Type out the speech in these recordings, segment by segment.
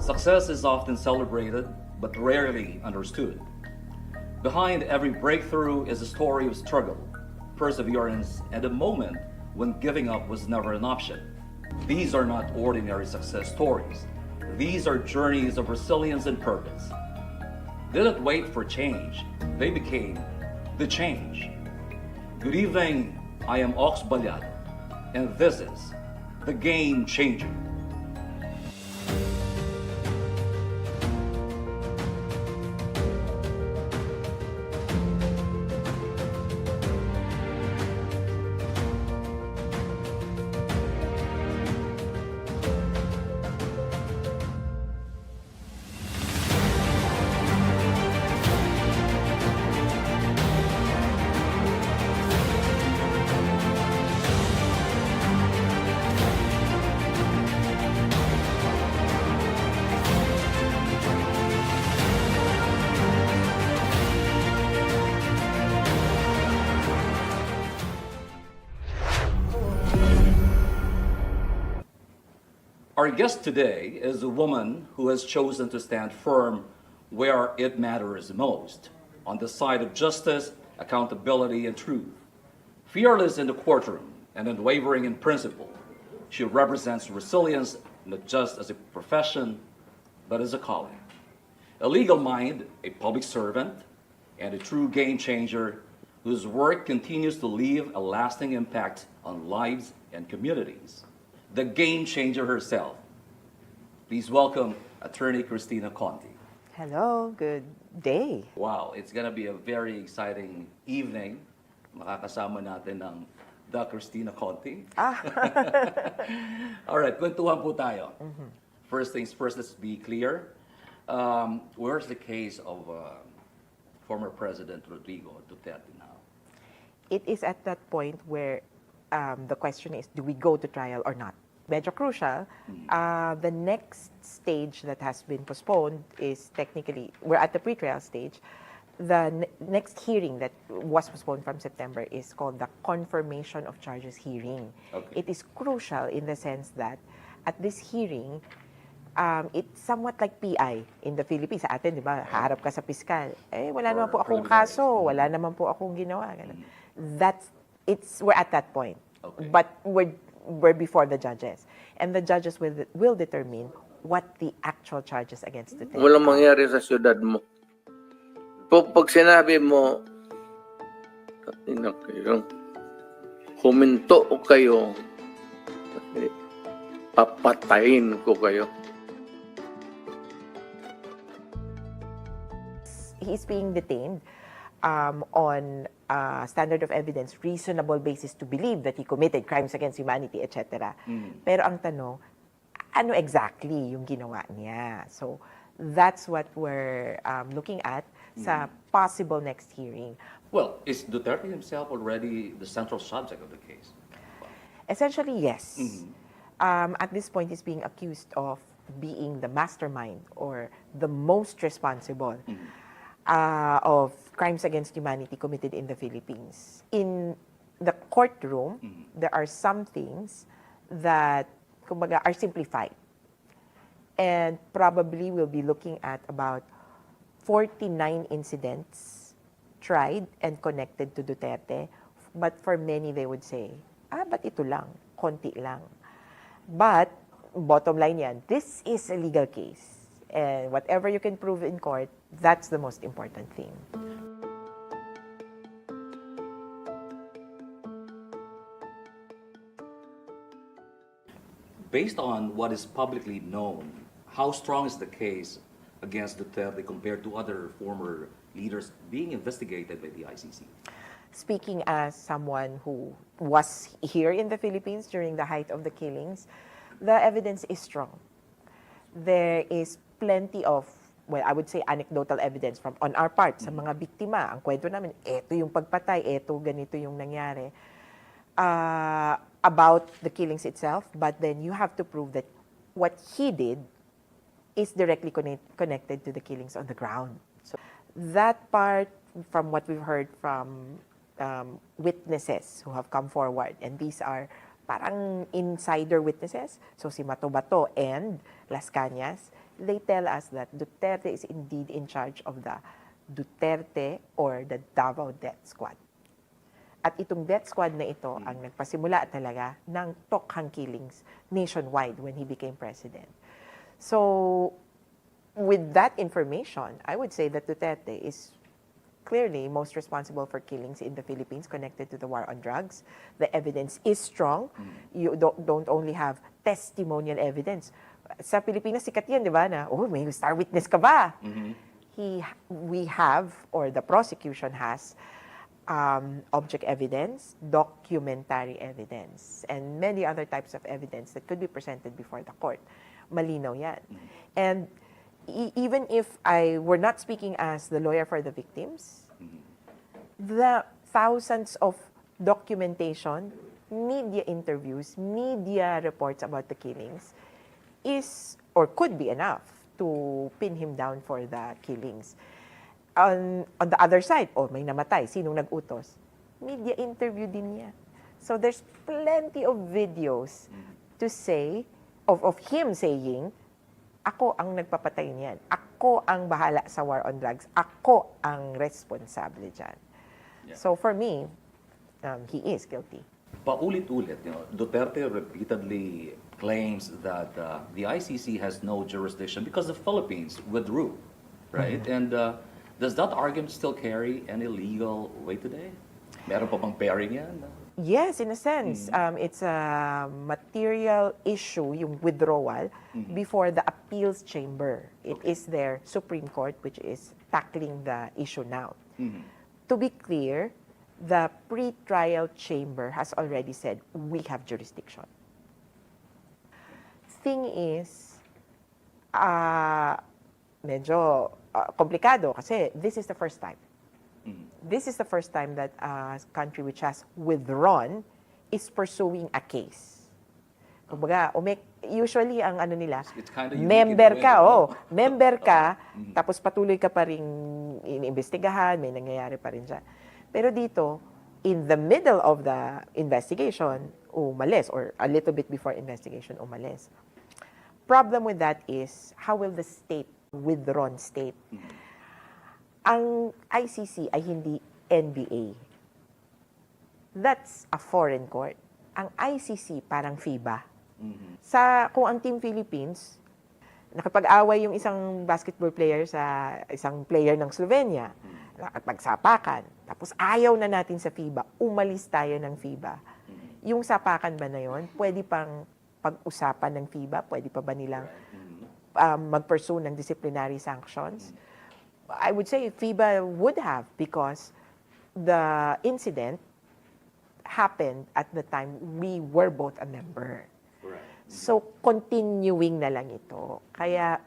Success is often celebrated, but rarely understood. Behind every breakthrough is a story of struggle, perseverance, and a moment when giving up was never an option. These are not ordinary success stories. These are journeys of resilience and purpose. They didn't wait for change. They became the change. Good evening, I am Ox Ballado, and this is The Game Changer. Our guest today is a woman who has chosen to stand firm where it matters most, on the side of justice, accountability, and truth. Fearless in the courtroom and unwavering in principle, she represents resilience not just as a profession, but as a calling. A legal mind, a public servant, and a true game changer whose work continues to leave a lasting impact on lives and communities. The game changer herself. Please welcome Attorney Kristina Conti. Hello, good day. Wow, it's gonna be a very exciting evening. Makakasama natin ang the Kristina Conti. All right, kwentuhan po tayo. First things first, let's be clear. Where's the case of former President Rodrigo Duterte now? It is at that point where the question is, do we go to trial or not? Medyo crucial. The next stage that has been postponed is technically, we're at the pre-trial stage. The next hearing that was postponed from September is called the confirmation of charges hearing. Okay. It is crucial in the sense that at this hearing, it's somewhat like PI in the Philippines. Sa atin, di ba, haharap ka sa piskal. Eh, wala naman po akong kaso, wala naman po akong ginawa. We're at that point. Okay. But we're before the judges. And the judges will determine what the actual charges against the Walang mangyari sa syudad mo. Pag sinabi mo, huminto kayo, papatayin ko kayo. He's being detained on standard of evidence, reasonable basis to believe that he committed crimes against humanity, etc. Pero ang tanong, ano exactly yung ginawa niya? So, that's what we're looking at sa possible next hearing. Well, is Duterte himself already the central subject of the case? Essentially, yes. At this point, he's being accused of being the mastermind or the most responsible of crimes against humanity committed in the Philippines. In the courtroom, there are some things that kumbaga, are simplified. And probably we'll be looking at about 49 incidents tried and connected to Duterte. But for many, they would say, ba't ito lang? Konti lang. But, bottom line yan, this is a legal case. And whatever you can prove in court, that's the most important thing. Based on what is publicly known, how strong is the case against Duterte compared to other former leaders being investigated by the ICC? Speaking as someone who was here in the Philippines during the height of the killings, the evidence is strong. There is plenty of, well, I would say anecdotal evidence from on our part sa mga biktima. Ang kwento namin, eto yung pagpatay, eto ganito yung nangyari. About the killings itself, but then you have to prove that what he did is directly connected to the killings on the ground. So that part, from what we've heard from witnesses who have come forward, and these are parang insider witnesses, so si Bato and Las Cañas, they tell us that Duterte is indeed in charge of the Duterte or the Davao Death Squad. At itong death squad na ito ang nagpasimula talaga ng tokhang killings nationwide when he became president. So, with that information, I would say that Duterte is clearly most responsible for killings in the Philippines connected to the war on drugs. The evidence is strong. You don't only have testimonial evidence. Sa Pilipinas, sikat yan, di ba? Na, may star witness ka ba? We have, or the prosecution has, object evidence, documentary evidence, and many other types of evidence that could be presented before the court. Malinaw yan. And even if I were not speaking as the lawyer for the victims, the thousands of documentation, media interviews, media reports about the killings is or could be enough to pin him down for the killings. On the other side, may namatay, sinong nag-utos? Media interview din niya. So there's plenty of videos to say, of him saying, ako ang nagpapatay niyan. Ako ang bahala sa war on drugs. Ako ang responsable dyan. Yeah. So for me, he is guilty. Paulit-ulit, Duterte repeatedly claims that the ICC has no jurisdiction because the Philippines withdrew, right? And does that argument still carry any legal weight today? Meron pa bang bearing yan? Yes, in a sense. It's a material issue, yung withdrawal, before the appeals chamber. It is their Supreme Court which is tackling the issue now. To be clear, the pre-trial chamber has already said, we have jurisdiction. Thing is, medyo komplikado kasi this is the first time. This is the first time that a country which has withdrawn is pursuing a case. Kumbaga, usually ang ano nila, It's kind of unique member in a ka, way, member ka, tapos patuloy ka pa rin iniimbestigahan, may nangyayari pa rin siya. Pero dito, in the middle of the investigation, umalis, or a little bit before investigation, umalis. Problem with that is, how will the state, withdrawn state, ang ICC ay hindi NBA. That's a foreign court. Ang ICC parang FIBA. Kung ang Team Philippines, nakapag-away yung isang basketball player sa isang player ng Slovenia, nakapagsapakan, tapos ayaw na natin sa FIBA, umalis tayo ng FIBA. Yung sapakan ba na yon, pwede pang pag-usapan ng FIBA? Pwede pa ba nilang mag-pursue ng disciplinary sanctions? I would say FIBA would have, because the incident happened at the time we were both a member. Right. So, continuing na lang ito. Kaya,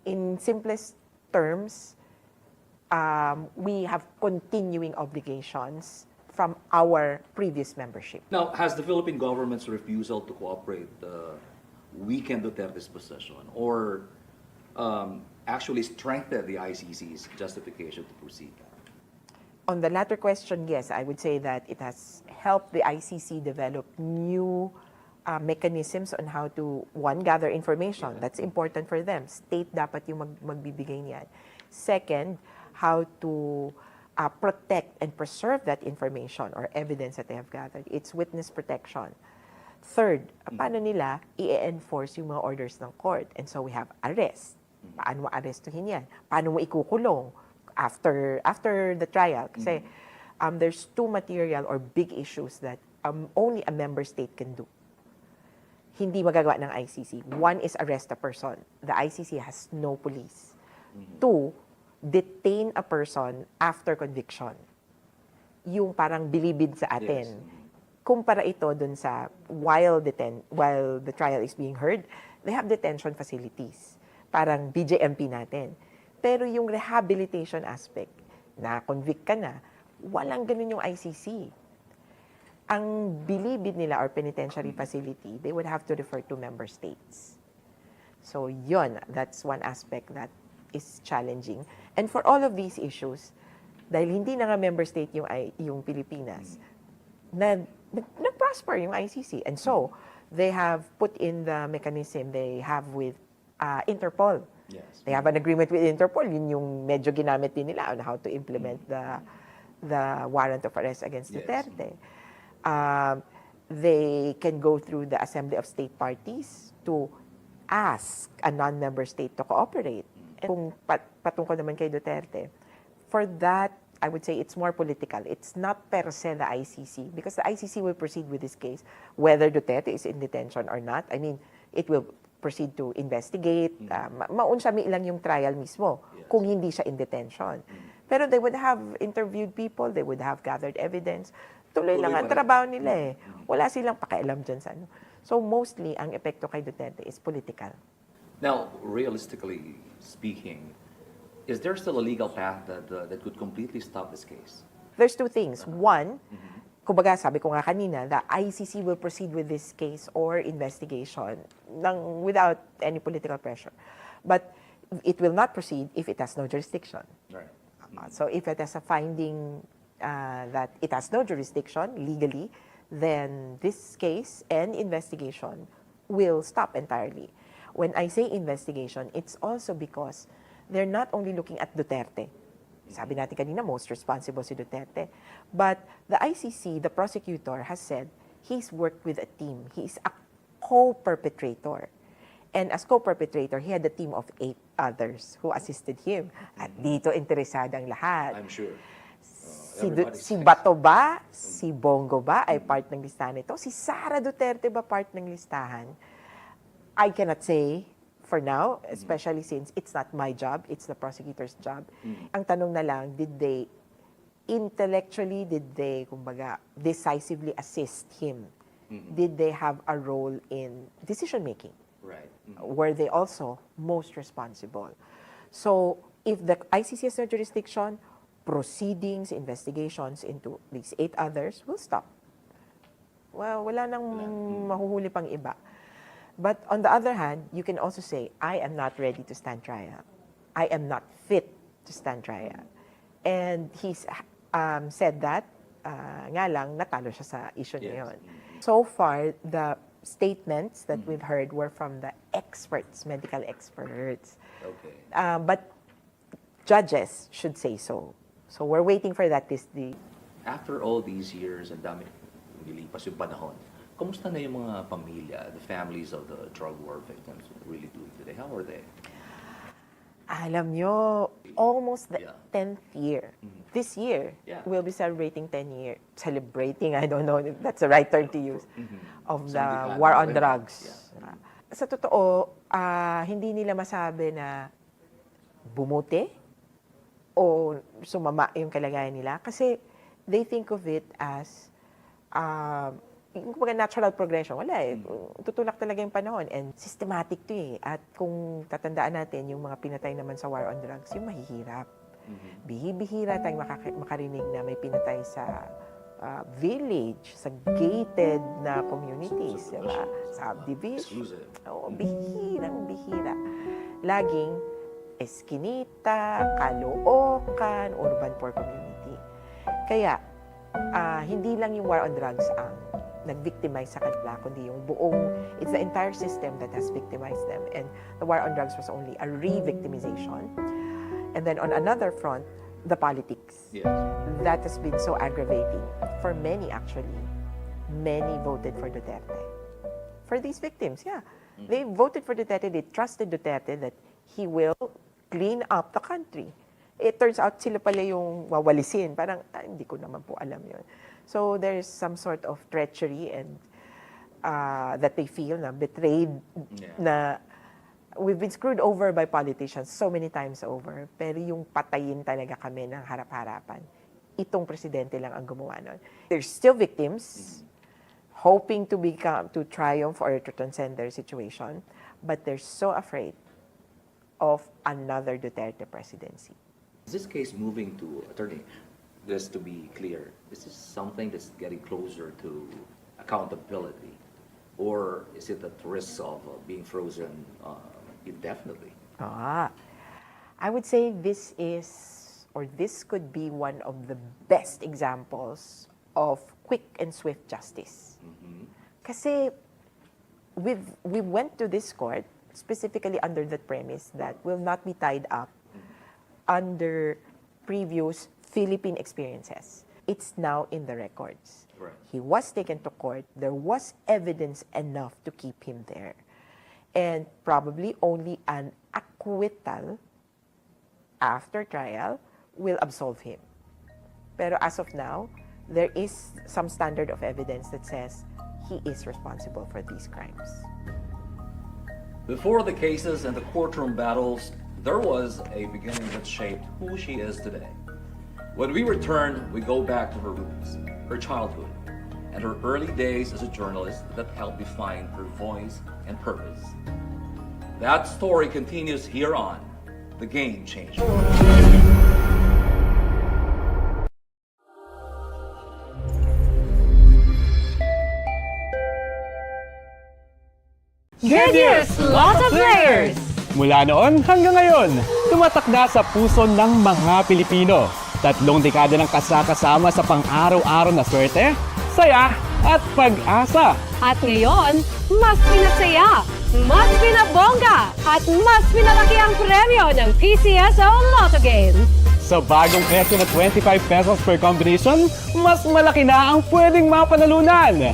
in simplest terms, we have continuing obligations from our previous membership. Now, has the Philippine government's refusal to cooperate weakened Duterte's position or actually strengthened the ICC's justification to proceed? On the latter question, yes, I would say that it has helped the ICC develop new mechanisms on how to, one, gather information. That's important for them. State dapat yung magbibigay niyan. Second, how to protect and preserve that information or evidence that they have gathered. It's witness protection. Third, paano nila i-enforce yung mga orders ng court? And so we have arrest. Paano mo arestuhin yan? Paano mo ikukulong after the trial? Kasi there's two material or big issues that only a member state can do. Hindi magagawa ng ICC. One is arrest a person. The ICC has no police. Two, detain a person after conviction. Yung parang bilibid sa atin. Yes. Kumpara ito dun sa while the trial is being heard, they have detention facilities. Parang BJMP natin. Pero yung rehabilitation aspect, na convict ka na, walang ganun yung ICC. Ang bilibid nila or penitentiary facility, they would have to refer to member states. So yun, that's one aspect that is challenging. And for all of these issues, dahil hindi na nga member state yung Pilipinas, nag-prosper yung ICC. And so, they have put in the mechanism they have with Interpol Yes. They have an agreement with Interpol. Yun yung medyo ginamit din nila on how to implement the warrant of arrest against Yes. Duterte. They can go through the Assembly of State Parties to ask a non-member state to cooperate. And kung patungkol naman kay Duterte, for that, I would say it's more political. It's not per se the ICC, because the ICC will proceed with this case, whether Duterte is in detention or not. I mean, it will proceed to investigate. Maunsami lang yung trial mismo kung hindi siya in detention. Pero they would have interviewed people, they would have gathered evidence. Tuloy lang ang trabaho nila eh. Wala silang pakialam dyan sa ano. So mostly, ang epekto kay Duterte is political. Now, realistically speaking, is there still a legal path that could completely stop this case? There's two things. One, kumbaga sabi ko nga kanina, the ICC will proceed with this case or investigation without any political pressure. But it will not proceed if it has no jurisdiction. Right. So if it has a finding that it has no jurisdiction legally, then this case and investigation will stop entirely. When I say investigation, it's also because they're not only looking at Duterte. Sabi natin kanina, most responsible si Duterte. But the ICC, the prosecutor, has said he's worked with a team. He's a co-perpetrator. And as co-perpetrator, he had a team of 8 others who assisted him. At dito, interesado ang lahat. I'm sure. Si Bato ba, si Bongo ba ay part ng listahan nito? Si Sara Duterte ba part ng listahan? I cannot say for now, especially since it's not my job, it's the prosecutor's job. Ang tanong na lang, did they kumbaga, decisively assist him? Did they have a role in decision-making? Right. Were they also most responsible? So, if the ICC has no jurisdiction, proceedings, investigations into these 8 others will stop. Well, wala nang mahuhuli pang iba. But on the other hand, you can also say, I am not ready to stand trial. I am not fit to stand trial. And he's said that, nga lang, natalo siya sa issue na yun. So far, the statements that we've heard were from the experts, medical experts. Okay. But judges should say so. So we're waiting for that this day. After all these years, ang dami nilipas yung panahon, kumusta na yung mga pamilya, the families of the drug war victims really doing today? How are they? Alam nyo, almost the 10th year. This year, Yeah. we'll be celebrating 10 years. Celebrating, I don't know if that's the right term to use, of the Something war like on that. drugs. Yeah. Sa totoo, hindi nila masabi na bumuti o sumama yung kalagayan nila. Kasi they think of it as yung kumbaga natural progression. Wala eh. Tutulak talaga yung panahon. And systematic to eh. At kung tatandaan natin, yung mga pinatay naman sa war on drugs, yung mahihirap. Bihira tayong makarinig na may pinatay sa village, sa gated na communities, diba? Subdivision. Exclusive. Oo, bihira. Laging Eskinita, Caloocan, urban poor community. Kaya, hindi lang yung war on drugs ang nag-victimize sa kanila, kundi yung buong, it's the entire system that has victimized them. And the war on drugs was only a re-victimization. And then on another front, the politics. Yes. That has been so aggravating. For many, actually, many voted for Duterte. For these victims, yeah. They voted for Duterte, they trusted Duterte that he will clean up the country. It turns out sila pala yung wawalisin. Parang, hindi ko naman po alam yun. So there's some sort of treachery and that they feel na betrayed, na we've been screwed over by politicians so many times over. Pero yung patayin talaga kami ng harap-harapan, itong presidente lang ang gumawa nun. There's still victims hoping to triumph or to transcend their situation, but they're so afraid of another Duterte presidency. Is this case moving to, attorney, just to be clear, is this something that's getting closer to accountability? Or is it at risk of being frozen indefinitely? I would say this could be one of the best examples of quick and swift justice. Kasi we went to this court specifically under the premise that will not be tied up under previous Philippine experiences. It's now in the records. Right. He was taken to court. There was evidence enough to keep him there. And probably only an acquittal after trial will absolve him. Pero as of now, there is some standard of evidence that says he is responsible for these crimes. Before the cases and the courtroom battles, there was a beginning that shaped who she is today. When we return, we go back to her roots, her childhood, and her early days as a journalist that helped define her voice and purpose. That story continues here on The Game Changer. Good news, lots of players! Mula noon hanggang ngayon, tumatakda sa puso ng mga Pilipino. 3 dekada ng kasama sa pang-araw-araw na swerte, saya at pag-asa. At ngayon, mas pinasaya, mas pinabongga, at mas pinalaki ang premyo ng PCSO Lotto Game. Sa bagong presyo na 25 pesos per combination, mas malaki na ang pwedeng mapanalunan.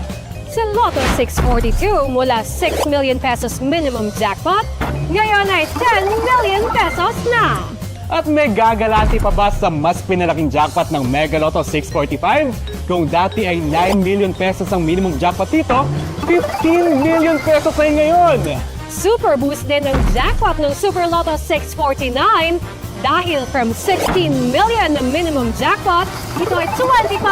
Sa Lotto 642 mula 6 million pesos minimum jackpot, ngayon ay 10 million pesos na. At may gagalante pa ba sa mas pinalaking jackpot ng Mega Lotto 645? Kung dati ay 9 million pesos ang minimum jackpot dito, 15 million pesos ay ngayon! Super boost din ng jackpot ng Super Lotto 649 dahil from 16 million na minimum jackpot, ito ay 25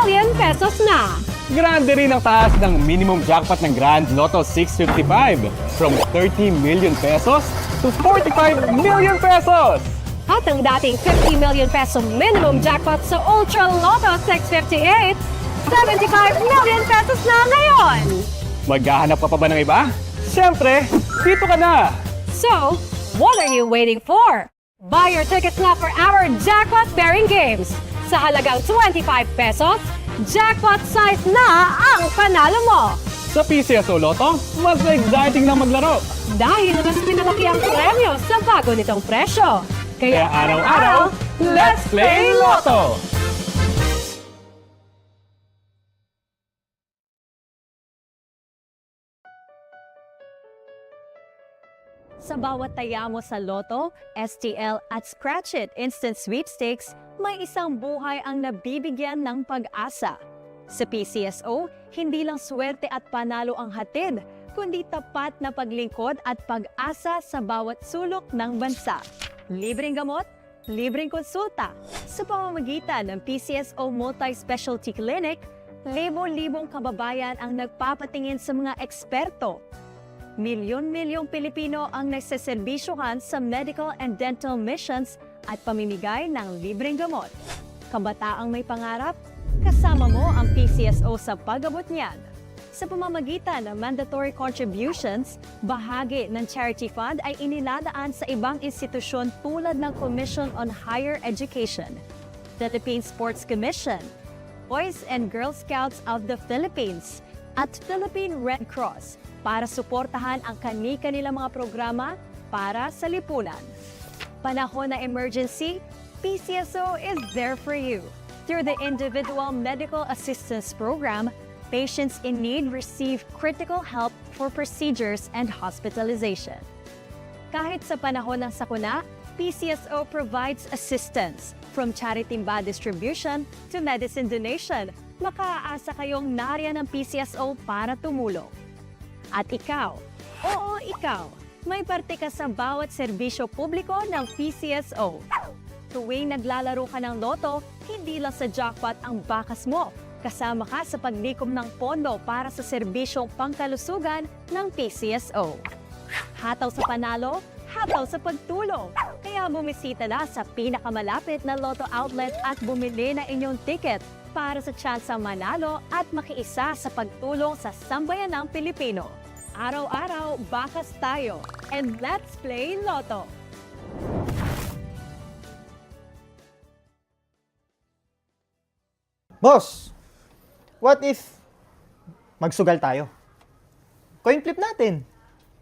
million pesos na. Grande rin ang taas ng minimum jackpot ng Grand Lotto 655 from 30 million pesos to 45 million pesos! At ang dating 50 million peso minimum jackpot sa Ultra Lotto 658, 75 million pesos na ngayon! Maghahanap ka pa ba ng iba? Siyempre, dito ka na! So, what are you waiting for? Buy your tickets na for our jackpot bearing games. Sa halagang 25 pesos, jackpot size na ang panalo mo! Sa PCSO Lotto, mas exciting na maglaro. Dahil mas pinalaki ang premyo sa bago nitong presyo. Kaya araw-araw, let's play Lotto! Sa bawat taya mo sa Lotto, STL at Scratch It Instant Sweepstakes, may isang buhay ang nabibigyan ng pag-asa. Sa PCSO, hindi lang swerte at panalo ang hatid, kundi tapat na paglingkod at pag-asa sa bawat sulok ng bansa. Libreng gamot, libreng konsulta. Sa pamamagitan ng PCSO Multi-Specialty Clinic, libo-libong kababayan ang nagpapatingin sa mga eksperto. Milyon-milyong Pilipino ang nagseserbisyohan sa medical and dental missions at pamimigay ng libreng gamot. Kabataang may pangarap, kasama mo ang PCSO sa pag-abot niyan. Sa pamamagitan ng mandatory contributions, bahagi ng charity fund ay iniladaan sa ibang institusyon tulad ng Commission on Higher Education, Philippine Sports Commission, Boys and Girl Scouts of the Philippines, at Philippine Red Cross para suportahan ang kani-kanilang mga programa para sa lipunan. Panahon na emergency, PCSO is there for you. Through the Individual Medical Assistance Program, patients in need receive critical help for procedures and hospitalization. Kahit sa panahon ng sakuna, PCSO provides assistance from charity timba distribution to medicine donation. Makaaasa kayong nariyan ng PCSO para tumulong. At ikaw, oo ikaw, may parte ka sa bawat serbisyo publiko ng PCSO. Tuwing naglalaro ka ng loto, hindi lang sa jackpot ang bakas mo. Kasama ka sa paglikom ng pondo para sa serbisyong pangkalusugan ng PCSO. Hataw sa panalo, hataw sa pagtulong. Kaya bumisita na sa pinakamalapit na Lotto outlet at bumili na inyong ticket para sa tsansang manalo at makiisa sa pagtulong sa sambayanang Pilipino. Araw-araw, bakas tayo. And let's play Lotto! Boss, what if magsugal tayo? Coin flip natin.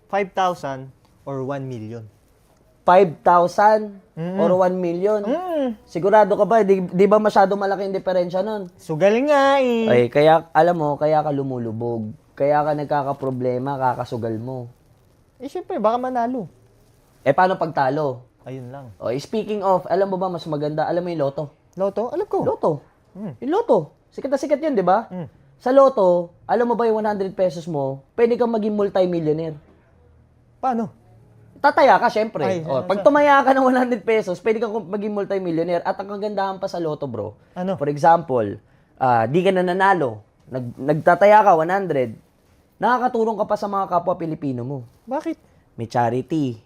5,000 or 1 million? 5,000 or 1 million. Sigurado ka ba? Di ba masyado malaki yung diferensya nun? Sugal nga eh. Ay, kaya, alam mo, kaya ka lumulubog. Kaya ka nagkakaproblema, kakasugal mo. Eh, syempre, baka manalo. Eh, paano pagtalo? Ayun lang. O, speaking of, alam mo ba mas maganda? Alam mo yung loto? Loto? Alam ko. Loto. Yung loto. Sikat na sikat yun, di ba? Sa loto, alam mo ba yung 100 pesos mo, pwede kang maging multi-millionaire. Paano? Tataya ka, syempre. Ay, Pag tumaya ka ng 100 pesos, pwede kang maging multi-millionaire. At ang kagandahan pa sa loto, bro. Ano? For example, di ka na nanalo. Nagtataya ka, 100. Nakakatulong ka pa sa mga kapwa Pilipino mo. Bakit? May charity.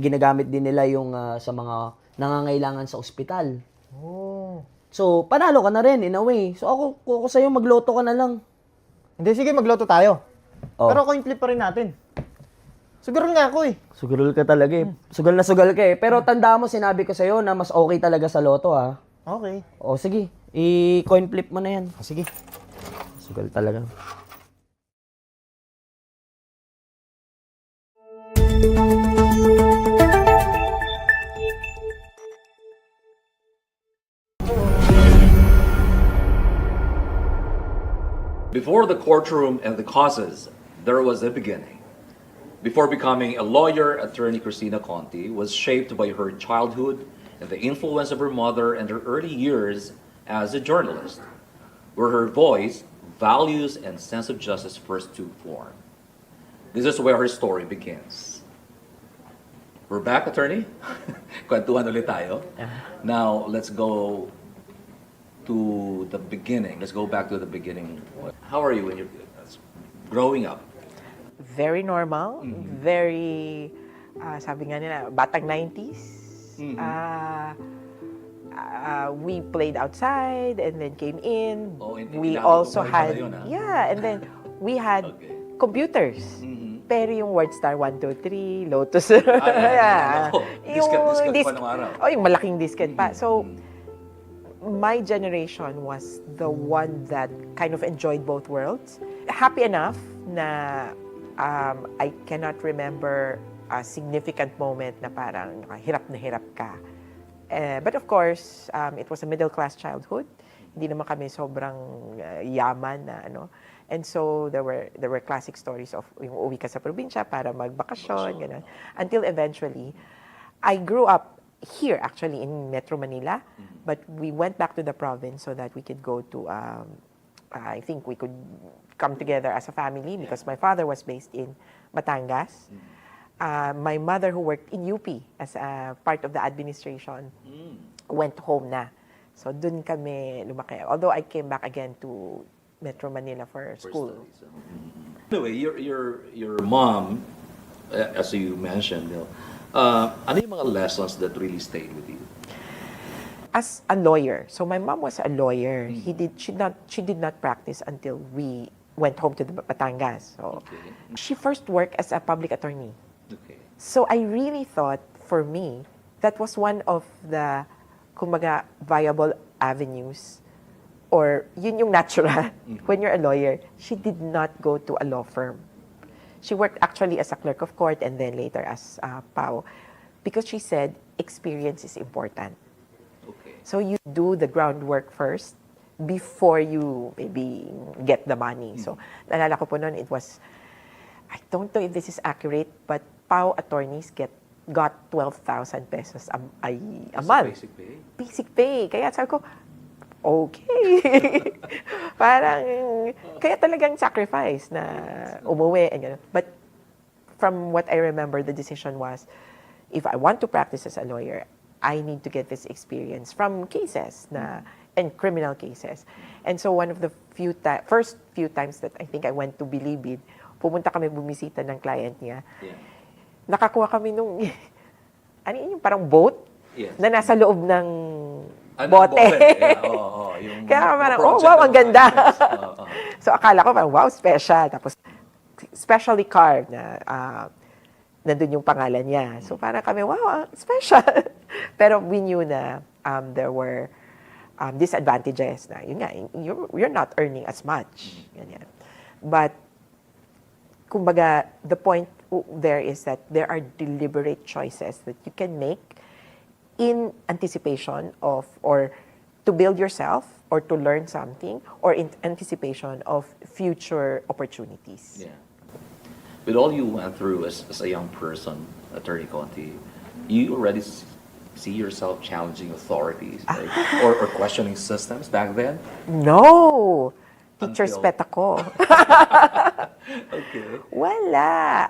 Ginagamit din nila yung sa mga nangangailangan sa ospital. Oh. So, panalo ka na rin, in a way. So, ako sa'yo, magloto ka na lang. Hindi, sige, magloto tayo. Oh. Pero coin flip pa rin natin. Sugarol nga ako eh. Sugarol ka talaga eh. Sugal na sugal ka eh. Pero tanda mo, sinabi ko sa'yo na mas okay talaga sa loto ha. Okay. O sige, i-coin flip mo na yan. Sige. Sugal talaga. Before the courtroom and the causes, there was a beginning. Before becoming a lawyer, attorney Kristina Conti was shaped by her childhood and the influence of her mother and her early years as a journalist, where her voice, values, and sense of justice first took form. This is where her story begins. We're back, attorney. Kwentuhan ulit tayo. Now, let's go to the beginning. Let's go back to the beginning. How are you when you're growing up? Very normal, very, sabi nga nila, batang 90s. We played outside and then came in. Oh, We inaamin also ko pala had, yun, ah. yeah, and then we had Okay. computers. Pero yung WordStar 1, 2, 3, Lotus. Ako. Disket pa nung araw. Oh, yung malaking disket pa. So, my generation was the one that kind of enjoyed both worlds. Happy enough na I cannot remember a significant moment na parang hirap na hirap ka. But of course, it was a middle-class childhood. Hindi naman kami sobrang yaman na ano. And so there were classic stories of yung uwi ka sa probinsya para magbakasyon, ganun. Until eventually, I grew up here actually in Metro Manila, but we went back to the province so that we could go to, I think we could come together as a family because my father was based in Batangas. My mother, who worked in UP as a part of the administration, went home na. So dun kami lumaki. Although I came back again to Metro Manila for school. Anyway, your mom, as you mentioned, ano yung mga lessons that really stayed with you? As a lawyer, so my mom was a lawyer. She did not practice until we went home to the Batangas. So she first worked as a public attorney. Okay. So I really thought, for me, that was one of the, kumbaga, viable avenues, or yun yung natural. When you're a lawyer, she did not go to a law firm. She worked actually as a clerk of court and then later as PAO, because she said experience is important. Okay. So you do the groundwork first before you maybe get the money. So naalala ko po noon, it was, I don't know if this is accurate, but PAO attorneys got 12,000 pesos a month. Basic pay? Basic pay. Kaya sabi ko, okay. Parang, kaya talagang sacrifice na umuwi and gano'n. But from what I remember, the decision was, if I want to practice as a lawyer, I need to get this experience from cases and criminal cases. And so one of the first few times that I think I went to Bilibid, pumunta kami bumisita ng client niya. Yeah. Nakakuha kami nung, ano yun, yung parang boat Yes. na nasa loob ng Bote. bote. Yeah, yung Kaya parang, project wow, ang na- ganda. Yes. So akala ko parang, wow, special. Tapos, specially carved na nandun yung pangalan niya. So parang kami, wow, special. Pero we knew na there were disadvantages na, yun nga, you're not earning as much. Ganyan. But, kumbaga, the point there is that there are deliberate choices that you can make in anticipation of, or to build yourself, or to learn something, or in anticipation of future opportunities. Yeah. With all you went through as a young person, Attorney Conti, you already see yourself challenging authorities, like, or questioning systems back then? No! Teacher's Until- pet ako. Okay. Wala.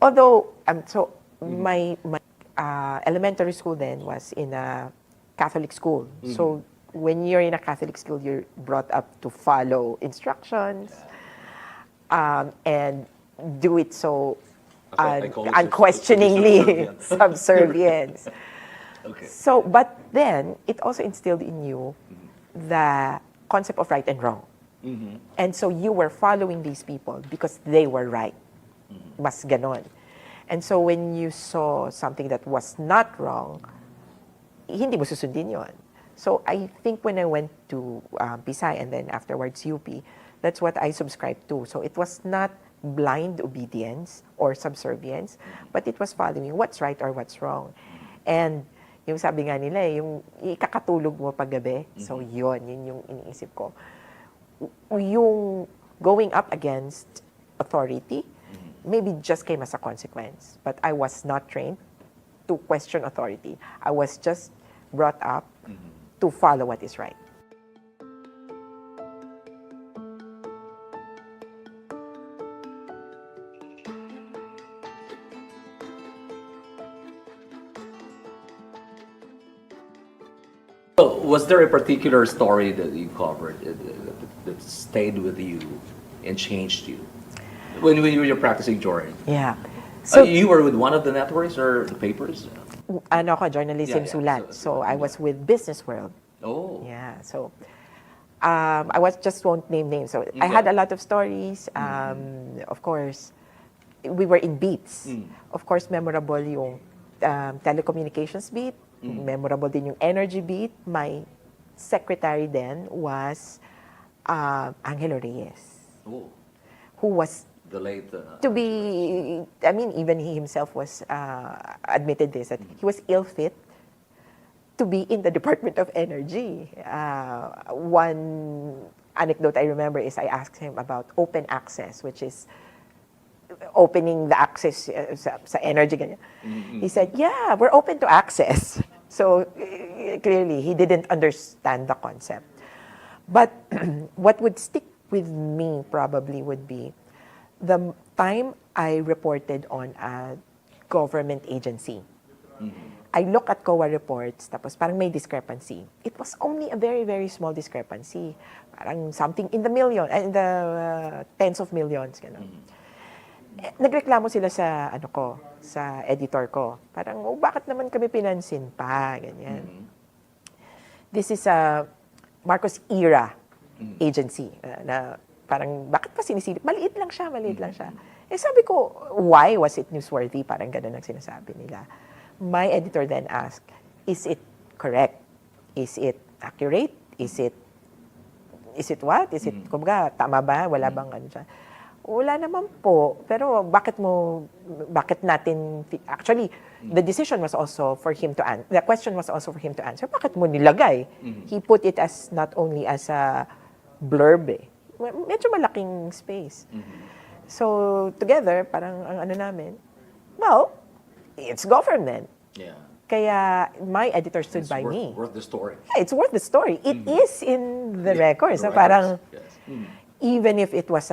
Although, so my elementary school then was in a Catholic school. So when you're in a Catholic school, you're brought up to follow instructions and do it so I call it unquestioningly subservience. subservience. Okay. So, but then it also instilled in you the concept of right and wrong. And so you were following these people because they were right. Mas ganon. And so when you saw something that was not wrong, hindi mo susundin yun. So I think when I went to Pisay and then afterwards UP, that's what I subscribed to. So it was not blind obedience or subservience, but it was following what's right or what's wrong. And yung sabi nga nila, yung ikakatulog mo paggabi, so yun yung iniisip ko. Yung going up against authority, maybe just came as a consequence. But I was not trained to question authority. I was just brought up to follow what is right. So, was there a particular story that you covered that stayed with you and changed you when you were practicing journalism? Yeah. So, You were with one of the networks or the papers? ano ko, journalism Yeah, yeah. sulat. So, I was with Business World. Oh. Yeah, so I just won't name names. So I had a lot of stories. Of course, we were in beats. Of course, memorable yung telecommunications beat. Memorable din yung energy beat. My secretary then was Angelo Reyes, Oh. who was The late. to be, I mean, even he himself was admitted this, that he was ill fit to be in the Department of Energy. One anecdote I remember is I asked him about open access, which is opening the access sa energy. Ganyan. He said, yeah, we're open to access. So clearly, he didn't understand the concept. But what would stick with me probably would be the time I reported on a government agency. I look at COA reports, tapos parang may discrepancy. It was only a very, very small discrepancy. Parang something in the million, in the tens of millions. Ganun. Nagreklamo sila sa, sa editor ko. Parang, oh, bakit naman kami pinansin pa? Ganyan. This is a Marcos era agency na parang, bakit pa sinisilip? Maliit lang siya. Eh sabi ko, why was it newsworthy? Parang ganun ang sinasabi nila. My editor then asked, is it correct? Is it accurate? Is it what? Is it, kumbaga, tama ba? Wala bang ano siya? Wala naman po. Pero bakit natin, actually, the decision was also for him to answer. The question was also for him to answer. Bakit mo nilagay? He put it as not only as a blurb eh. Medyo malaking space. So, together, parang ang ano namin, well, it's government. Yeah. Kaya my editor stood It's by me. worth the story. Yeah, it's worth the story. It is in the records. The So parang, Yes. even if it was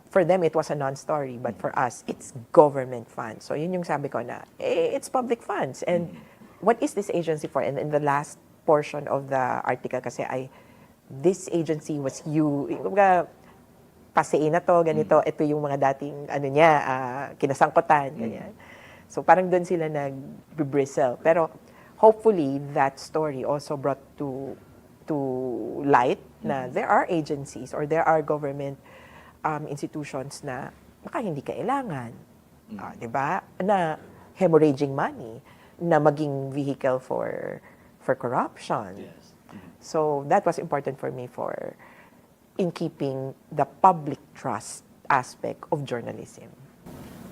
for them, it was a non-story, but for us, it's government funds. So yun yung sabi ko na, it's public funds. And what is this agency for? And in the last portion of the article kasi this agency was pasein na to, ganito, ito yung mga dating, kinasangkutan, ganyan. So parang doon sila nag-bristle. Pero hopefully, that story also brought to light na there are agencies or there are government institutions na baka hindi kailangan. Di ba? Na hemorrhaging money, na maging vehicle for corruption. Yes. So that was important for me in keeping the public trust aspect of journalism.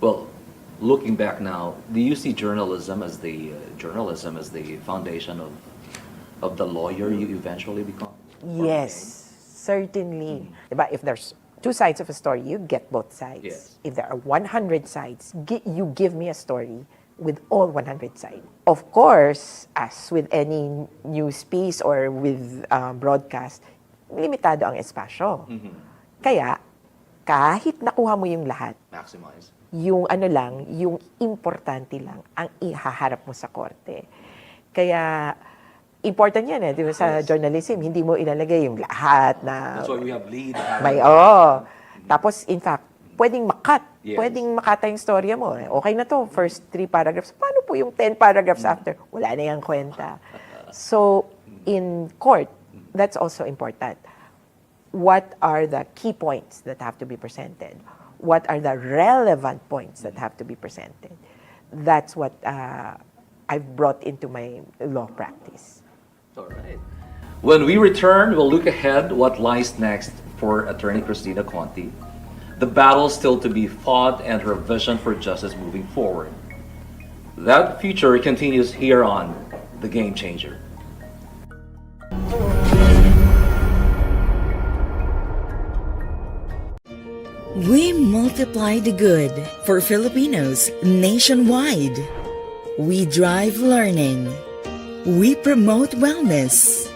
Well, looking back now, do you see journalism as the foundation of the lawyer you eventually become? Or Yes, certainly. Diba? If there's two sides of a story, you get both sides. Yes. If there are 100 sides, you give me a story with all 100 sides. Of course, as with any news piece or with broadcast, limitado ang espasyo. Kaya, kahit nakuha mo yung lahat, Maximize. yung ano lang, yung importante lang ang ihaharap mo sa korte. Kaya, important yan di ba, sa journalism, hindi mo ilalagay yung lahat na That's why we have lead. may, Tapos, in fact, pwedeng makat. Yes. Pwedeng makata yung storya mo. Okay na to, first 3 paragraphs. Paano po yung 10 paragraphs after? Wala na yung kwenta. So, in court, that's also important. What are the key points that have to be presented? What are the relevant points that have to be presented? That's what I've brought into my law practice. All right. When we return, we'll look ahead what lies next for Attorney Kristina Conti, the battle still to be fought, and her vision for justice moving forward. That future continues here on The Game Changer. We multiply the good for Filipinos nationwide. We drive learning. We promote wellness.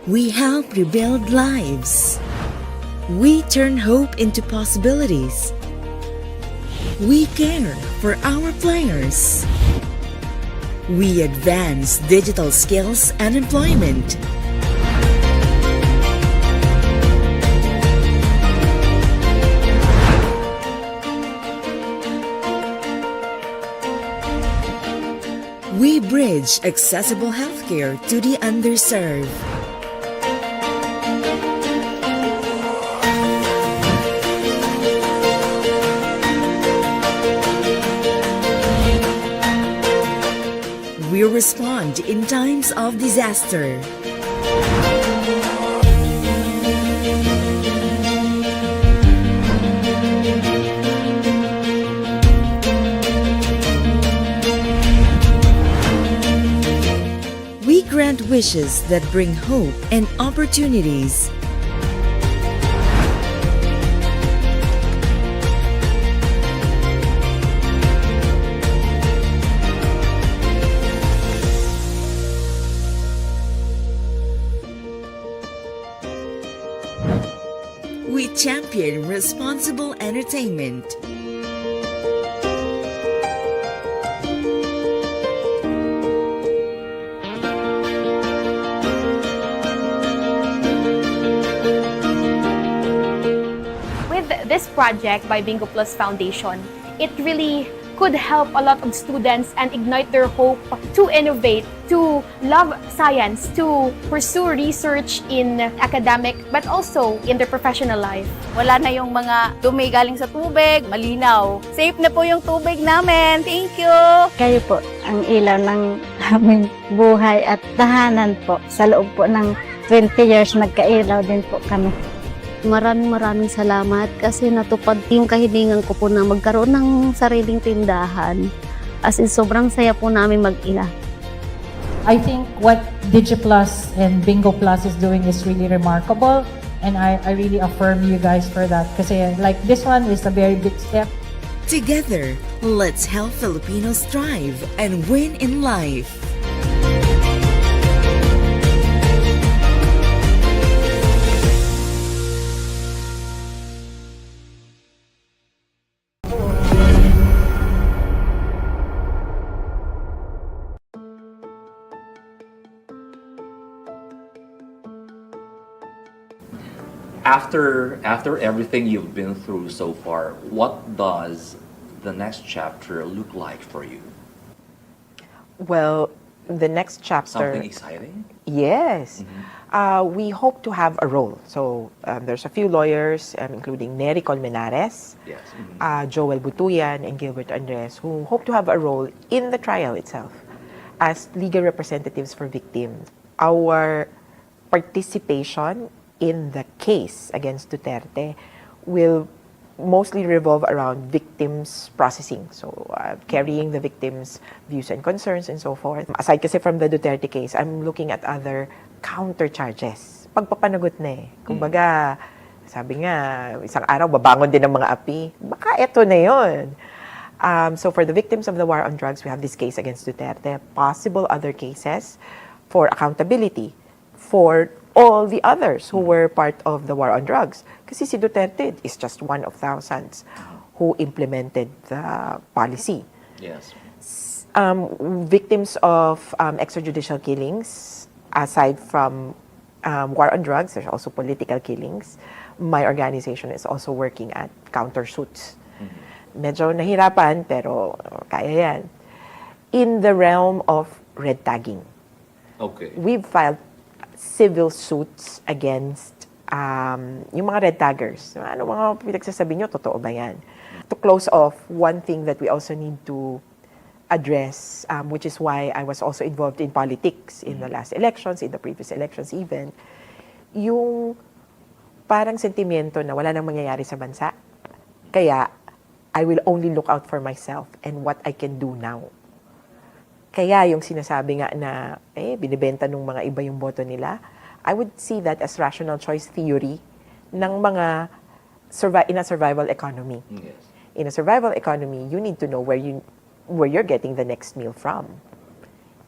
We help rebuild lives. We turn hope into possibilities. We care for our players. We advance digital skills and employment. We bridge accessible healthcare to the underserved. We respond in times of disaster. We grant wishes that bring hope and opportunities. We champion responsible entertainment. With this project by Bingo Plus Foundation, it really could help a lot of students and ignite their hope to innovate, to love science, to pursue research in academic but also in their professional life. Wala na yung mga dumi galing sa tubig, malinaw. Safe na po yung tubig namin. Thank you! Kayo po ang ilaw ng aming buhay at tahanan po. Sa loob po ng 20 years, nagkailaw din po kami. Maraming salamat kasi natupad yung kahilingan ko po na magkaroon ng sariling tindahan. As in, sobrang saya po namin mag-ina. I think what DigiPlus and Bingo Plus is doing is really remarkable, and I really affirm you guys for that kasi like this one is a very big step. Together, let's help Filipinos thrive and win in life. After everything you've been through so far, what does the next chapter look like for you? Well, the next chapter... Something exciting? Yes. We hope to have a role. So, there's a few lawyers, including Nery Colmenares, Yes. Joel Butuyan, and Gilbert Andres, who hope to have a role in the trial itself as legal representatives for victims. Our participation in the case against Duterte will mostly revolve around victims processing. So, carrying the victims' views and concerns and so forth. Aside kasi from the Duterte case, I'm looking at other counter charges. Pagpapanagot na eh. Kumbaga, sabi nga, isang araw babangon din ng mga api. Baka eto na yun. So for the victims of the war on drugs, we have this case against Duterte, possible other cases for accountability for all the others who were part of the war on drugs. Kasi si Duterte is just one of thousands who implemented the policy. Yes. Victims of extrajudicial killings, aside from war on drugs, there's also political killings. My organization is also working at countersuits. Medyo nahirapan, pero kaya yan. In the realm of red tagging, Okay. we've filed civil suits against yung mga red taggers. Ano mga pinagsasabi nyo, totoo ba yan? To close off, one thing that we also need to address, which is why I was also involved in politics in the last elections, in the previous elections even, yung parang sentimiento na wala nang mangyayari sa bansa. Kaya, I will only look out for myself and what I can do now. Kaya yung sinasabi nga na, binibenta ng mga iba yung boto nila, I would see that as rational choice theory ng mga in a survival economy. Yes. In a survival economy, you need to know where you're getting the next meal from.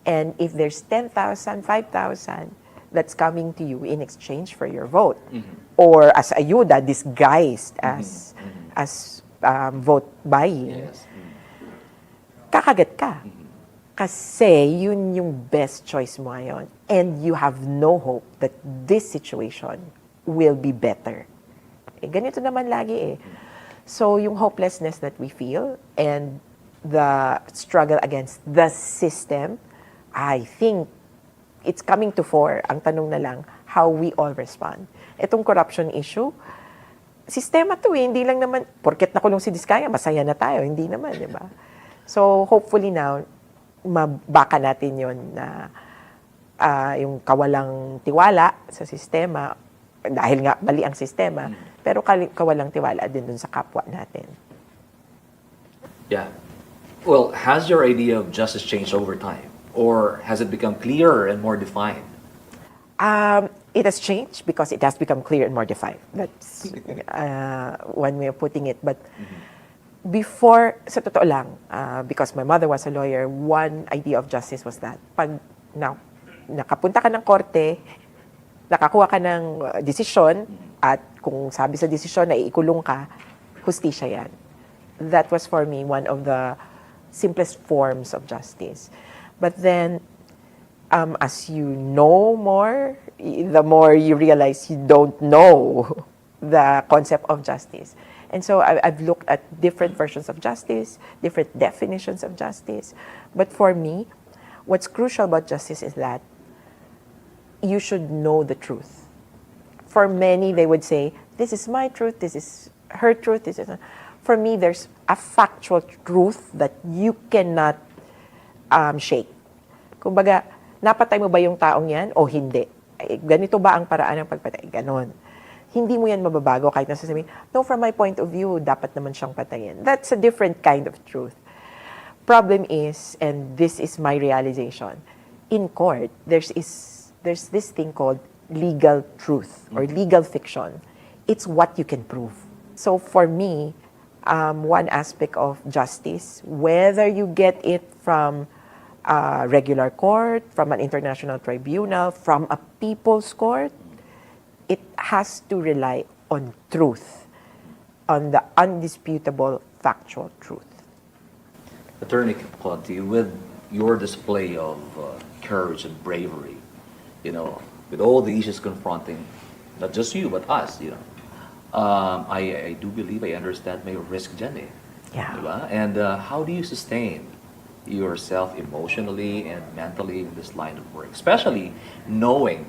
And if there's 10,000, 5,000 that's coming to you in exchange for your vote, or as ayuda disguised as vote buying, Yes. kakagat ka. Kasi yun yung best choice mo ngayon. And you have no hope that this situation will be better. Ganito naman lagi eh. So yung hopelessness that we feel and the struggle against the system, I think it's coming to fore. Ang tanong na lang, how we all respond. Itong corruption issue, sistema to eh. Hindi lang naman, porket nakulong si Diskaya, masaya na tayo. Hindi naman, di ba? So hopefully now, mabaka natin yon na yung kawalang tiwala sa sistema, dahil nga mali ang sistema, pero kawalang tiwala din dun sa kapwa natin. Yeah. Well, has your idea of justice changed over time? Or has it become clearer and more defined? It has changed because it has become clear and more defined. That's one way of putting it. But before, sa totoo lang, because my mother was a lawyer, one idea of justice was that pag nakapunta ka ng korte, nakakuha ka ng desisyon, at kung sabi sa desisyon na iikulong ka, hustisya yan. That was for me one of the simplest forms of justice. But then, as you know more, the more you realize you don't know the concept of justice. And so I've looked at different versions of justice, different definitions of justice. But for me, what's crucial about justice is that you should know the truth. For many, they would say, this is my truth, this is her truth, this is... For me, there's a factual truth that you cannot shake. Kumbaga, napatay mo ba yung taong yan o hindi? Ganito ba ang paraan ng pagpatay? Ganon. Hindi mo yan mababago kahit nasasabihin, no, from my point of view, dapat naman siyang patayin. That's a different kind of truth. Problem is, and this is my realization, in court, there's this thing called legal truth or legal fiction. It's what you can prove. So for me, one aspect of justice, whether you get it from a regular court, from an international tribunal, from a people's court, it has to rely on truth, on the undisputable factual truth. Attorney Conti, with your display of courage and bravery, with all the issues confronting not just you but us, I do believe I understand may risk dyan eh. Yeah. Diba? And how do you sustain yourself emotionally and mentally in this line of work, especially knowing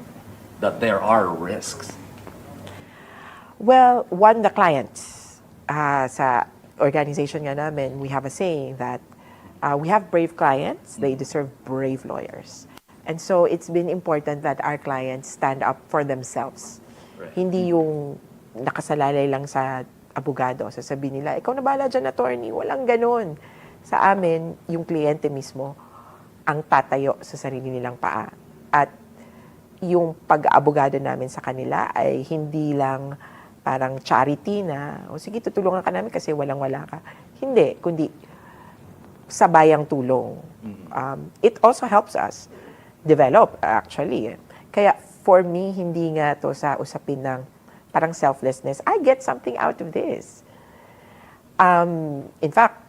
that there are risks? Well, the clients sa organization nga namin, we have a saying that we have brave clients, they deserve brave lawyers. And so it's been important that our clients stand up for themselves. Right. Hindi yung nakasalalay lang sa abogado. Sasabihin nila, ikaw na bahala dyan, attorney. Walang ganun. Sa amin, yung kliyente mismo ang tatayo sa sarili nilang paa. At yung pag-abogado namin sa kanila ay hindi lang parang charity na, o sige, tutulungan ka namin kasi walang-wala ka. Hindi, kundi sabayang tulong. It also helps us develop, actually. Kaya for me, hindi nga to sa usapin ng parang selflessness. I get something out of this. In fact,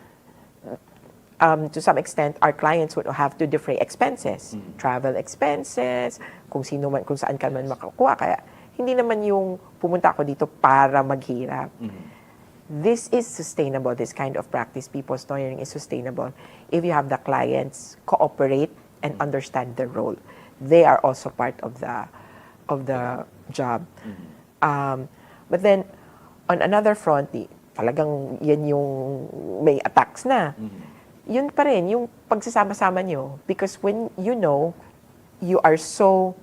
to some extent, our clients would have to defray expenses, travel expenses, kung saan ka man makakuha. Kaya hindi naman yung pumunta ako dito para maghirap. This is sustainable. This kind of practice, people's lawyering, is sustainable if you have the clients cooperate and understand their role. They are also part of the job. But then, on another front, talagang yan yung may attacks na. Yun pa rin, yung pagsasama-sama nyo. Because when you know, you are so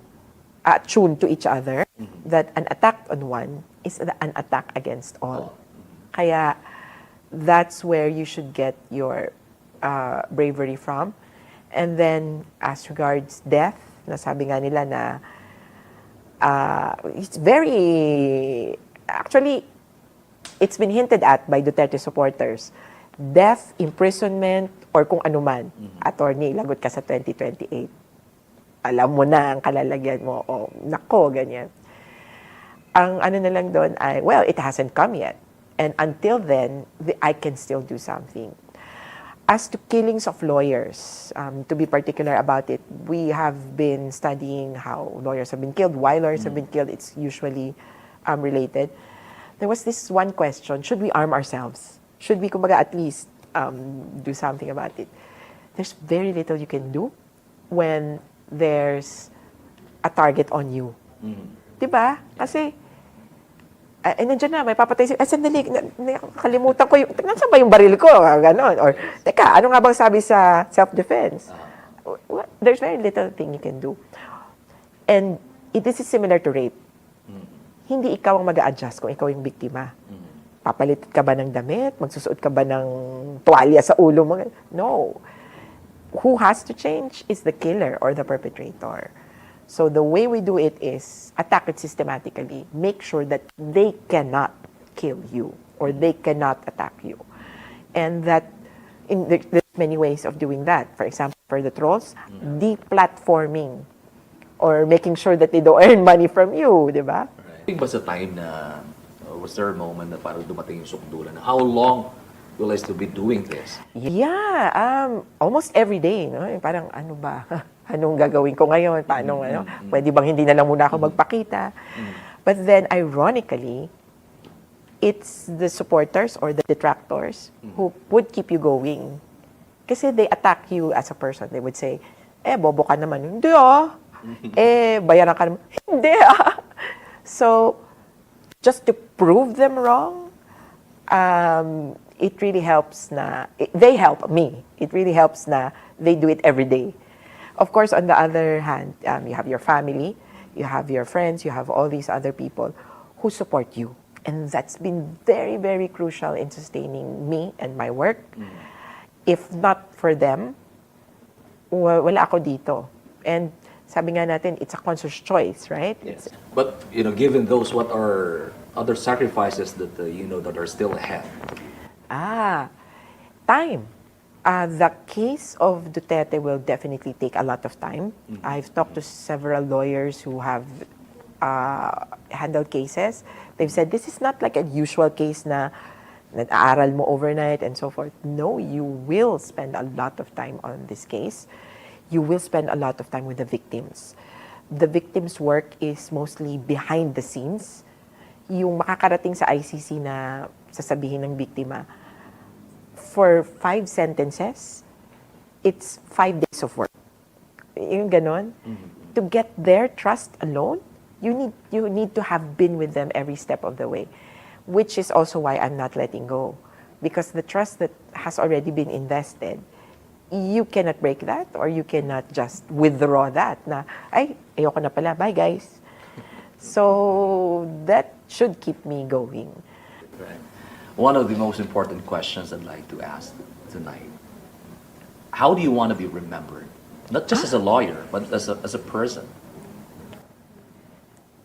attuned to each other that an attack on one is an attack against all. Kaya, that's where you should get your bravery from. And then, as regards death, nasabi nga nila na it's very, actually, it's been hinted at by Duterte supporters. Death, imprisonment, or kung ano man, attorney, lagot ka sa 2028. Alam mo na ang kalalagyan mo, o nako, ganyan. Ang ano na lang doon ay, well, it hasn't come yet. And until then, I can still do something. As to killings of lawyers, to be particular about it, we have been studying how lawyers have been killed, why lawyers have been killed. It's usually related. There was this one question, should we arm ourselves? Should we, kumbaga, at least do something about it? There's very little you can do when there's a target on you. Diba? Kasi, nandiyan na, may papatay siya. Sandali, nakalimutan ko yung, nasa ba yung baril ko? Ganon. Or, teka, ano nga bang sabi sa self-defense? There's very little thing you can do. And this is similar to rape. Hindi ikaw ang mag-a-adjust kung ikaw yung biktima. Papalit ka ba ng damit? Magsusuot ka ba ng tuwalya sa ulo mo? No. Who has to change is the killer or the perpetrator. So the way we do it is attack it systematically. Make sure that they cannot kill you or they cannot attack you. And that there's many ways of doing that. For example, for the trolls, deplatforming or making sure that they don't earn money from you, di ba? Right. Ba sa time na, was there a moment na parang dumating yung sukdulan? How long will I still be doing this? Yeah, almost every day. No? Parang ano ba? Anong gagawin ko ngayon? Paano, ano? Pwede bang hindi na lang muna ako magpakita? But then, ironically, it's the supporters or the detractors who would keep you going. Kasi they attack you as a person. They would say, bobo ka naman. Hindi bayaran ka naman. Hindi So, just to prove them wrong, it really helps na, they help me. It really helps na they do it every day. Of course, on the other hand, you have your family, you have your friends, you have all these other people who support you. And that's been very, very crucial in sustaining me and my work. If not for them, wala ako dito. And sabi nga natin, it's a conscious choice, right? Yes. But, given those, what are other sacrifices that, that are still ahead? Time. The case of Duterte will definitely take a lot of time. I've talked to several lawyers who have handled cases. They've said, this is not like a usual case na nag-aaral mo overnight and so forth. No, you will spend a lot of time on this case. You will spend a lot of time with the victims. The victims' work is mostly behind the scenes. Yung makakarating sa ICC na sasabihin ng biktima, for 5 sentences, it's 5 days of work. Yung ganon. To get their trust alone, you need to have been with them every step of the way, which is also why I'm not letting go. Because the trust that has already been invested, you cannot break that or you cannot just withdraw that na, ayoko na pala, bye guys. So, that should keep me going. Right. one of the most important questions I'd like to ask tonight. How do you want to be remembered? Not just as a lawyer, but as a person.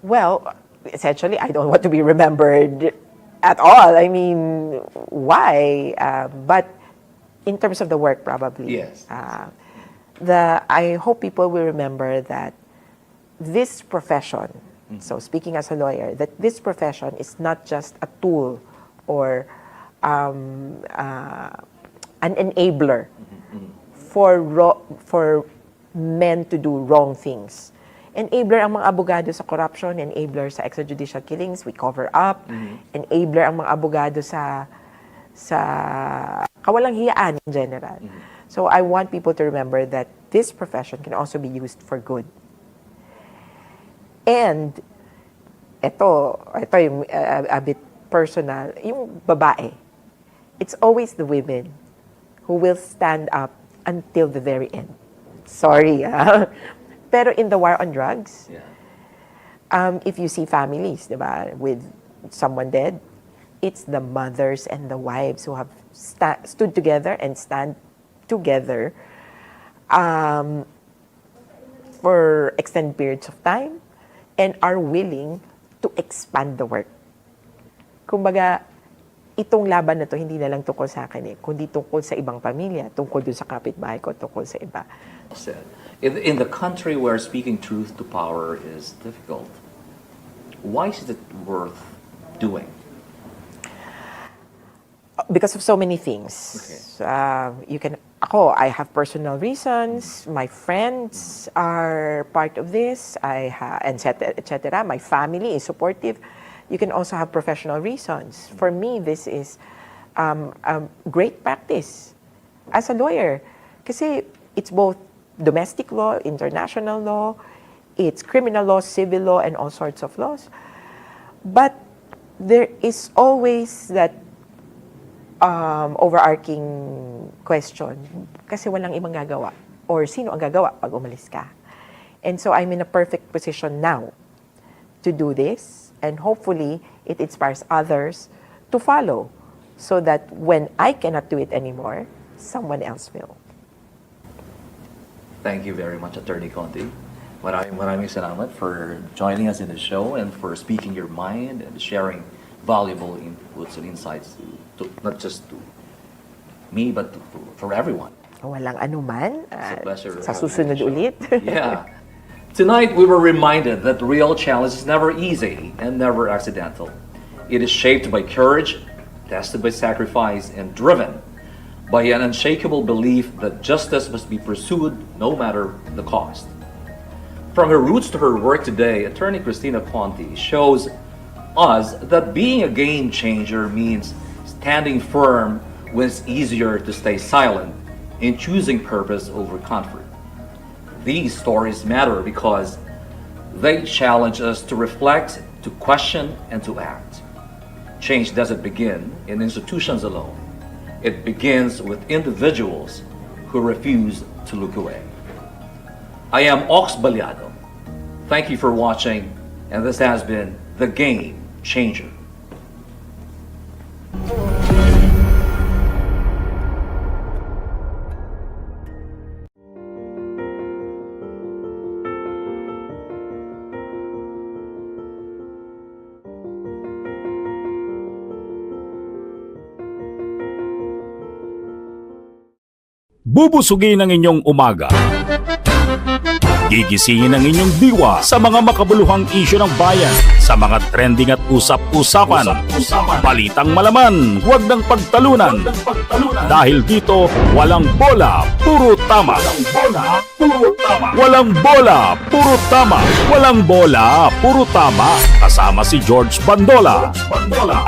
Well, essentially, I don't want to be remembered at all. I mean, why? But in terms of the work, probably. Yes. I hope people will remember that this profession, so speaking as a lawyer, that this profession is not just a tool or an enabler for men to do wrong things. Enabler ang mga abogado sa corruption, enabler sa extrajudicial killings, we cover up. Enabler ang mga abogado sa kawalang hiyaan in general. So I want people to remember that this profession can also be used for good. And ito yung a bit personal, yung babae. It's always the women who will stand up until the very end. Sorry, Pero in the war on drugs, if you see families, diba, with someone dead, it's the mothers and the wives who have stood together and stand together for extended periods of time and are willing to expand the work. Kumbaga, itong laban na to, hindi na lang tungkol sa akin kundi tungkol sa ibang pamilya, tungkol dun sa kapitbahay ko, tungkol sa iba. In the country where speaking truth to power is difficult, why is it worth doing? Because of so many things. Okay. I have personal reasons. My friends are part of this. etc. My family is supportive. You can also have professional reasons. For me, this is a great practice as a lawyer. Kasi it's both domestic law, international law, it's criminal law, civil law, and all sorts of laws. But there is always that overarching question, kasi walang ibang gagawa. Or sino ang gagawa pag umalis ka? And so I'm in a perfect position now to do this, and hopefully it inspires others to follow, so that when I cannot do it anymore, someone else will. Thank you very much, Atty. Conti. Maraming salamat for joining us in the show and for speaking your mind and sharing valuable inputs and insights to not just to me, but for everyone. Walang anuman. It's a pleasure. Sa susunod ulit. Yeah. Tonight, we were reminded that real challenge is never easy and never accidental. It is shaped by courage, tested by sacrifice, and driven by an unshakable belief that justice must be pursued no matter the cost. From her roots to her work today, Attorney Kristina Conti shows us that being a game changer means standing firm when it's easier to stay silent and choosing purpose over comfort. These stories matter because they challenge us to reflect, to question, and to act. Change doesn't begin in institutions alone. It begins with individuals who refuse to look away. I am Ox Ballado. Thank you for watching, and this has been The Game Changer. Bubusugin ang inyong umaga. Gigisingin ang inyong diwa sa mga makabuluhang isyu ng bayan, sa mga trending at usap-usapan. Balitang malaman, huwag ng pagtalunan. Dahil dito, walang bola, puro tama. Walang bola, puro tama. Walang bola, puro tama. Kasama si George Bandola.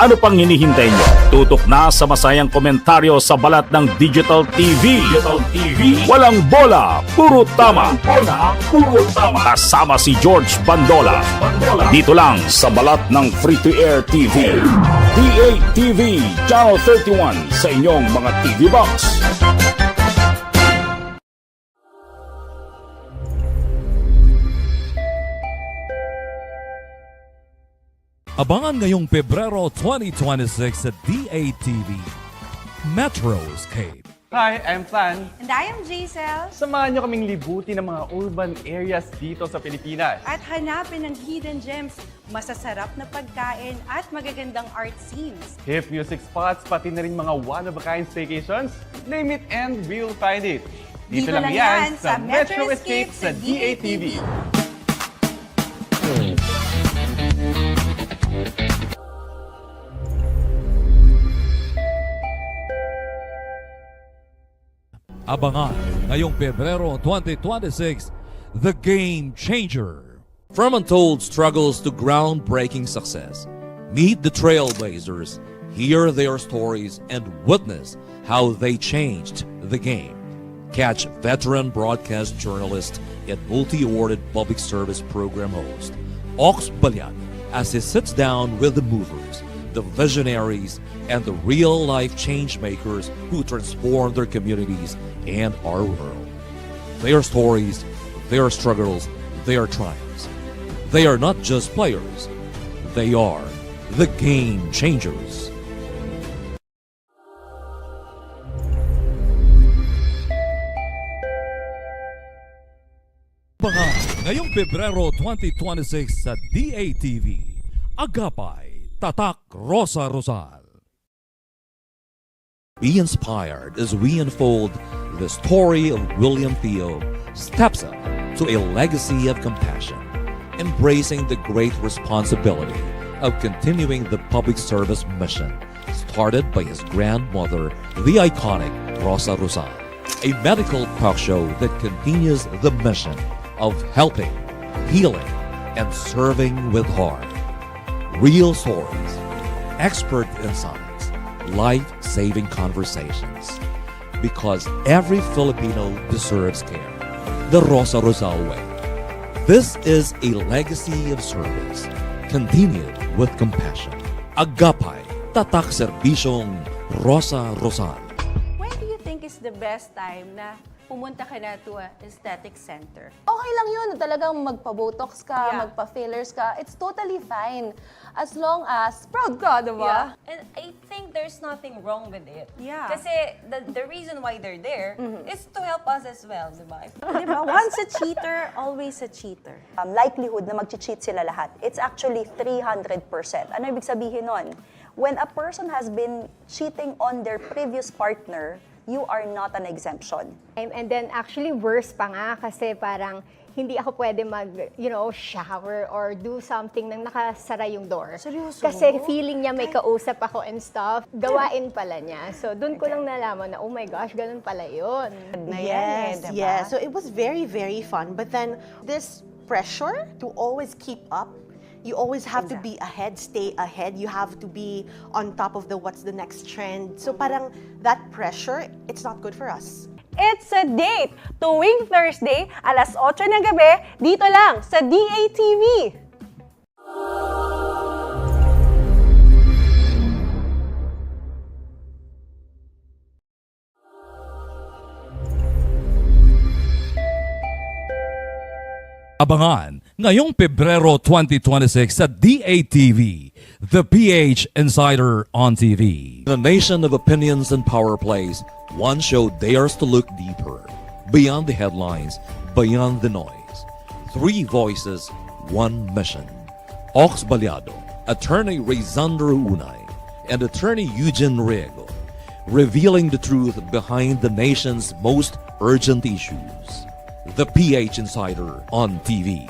Ano pang hinihintay nyo? Tutok na sa masayang komentaryo sa balat ng Digital TV. Walang bola, puro tama. Kasama si George Bandola. Dito lang sa balat ng free-to-air TV. D8TV Channel 31 sa inyong mga TV box. Abangan ngayong Pebrero 2026 sa D8TV Metroscape. Hi, I'm Plan. And I am Giselle. Samahan niyo kaming libutin ng mga urban areas dito sa Pilipinas. At hanapin ng hidden gems, masasarap na pagkain at magagandang art scenes. Hip music spots, pati na rin mga one-of-a-kind staycations. Name it and we'll find it. Dito lang yan sa Metro Escape sa D8TV. Abangan ngayong Pebrero 2026, The Game Changer. From untold struggles to groundbreaking success, meet the trailblazers, hear their stories, and witness how they changed the game. Catch veteran broadcast journalist and multi-awarded public service program host Ox Ballado as he sits down with the movers, the visionaries, and the real-life change-makers who transform their communities and our world. Their stories, their struggles, their triumphs. They are not just players, they are the game changers. Abangan ngayong Pebrero 2026 sa D8TV, Agapay, Tatak, Rosa Rosal. Be inspired as we unfold the story of William Theo steps up to a legacy of compassion, embracing the great responsibility of continuing the public service mission started by his grandmother, the iconic Rosa Rosal, a medical talk show that continues the mission of helping, healing, and serving with heart. Real stories, expert insights, life-saving conversations. Because every Filipino deserves care. The Rosa Rosal way. This is a legacy of service, continued with compassion. Agapay, tatak serbisyong Rosa Rosal. When do you think is the best time na pumunta ka na to a aesthetic center? Okay lang yun. Talagang magpa-botox ka, magpa-fillers ka. It's totally fine. As long as proud ka, diba? Yeah. And I think there's nothing wrong with it. Yeah. Kasi the reason why they're there is to help us as well, diba? Diba? Once a cheater, always a cheater. Likelihood na mag-cheat sila lahat, it's actually 300%. Ano ibig sabihin nun? When a person has been cheating on their previous partner, you are not an exemption. And then actually worse pa nga kasi parang hindi ako pwede shower or do something nang nakasara yung door. Seryoso? Kasi feeling niya may kausap ako and stuff. Gawain pala niya. So doon ko lang nalaman na, oh my gosh, ganun pala yun. Yes. So it was very, very fun. But then this pressure to always keep up, you always have to be ahead, stay ahead. You have to be on top of what's the next trend. So parang that pressure, it's not good for us. It's a date! Tuwing Thursday, alas 8 ng gabi, dito lang sa D8TV. Abangan ngayong Pebrero 2026 sa D8TV, The PH Insider on TV. In a nation of opinions and power plays, one show dares to look deeper, beyond the headlines, beyond the noise. Three voices, one mission. Ox Ballado, Attorney Rayzandro Unay, and Attorney Eugene Riego, revealing the truth behind the nation's most urgent issues. The PH Insider on TV.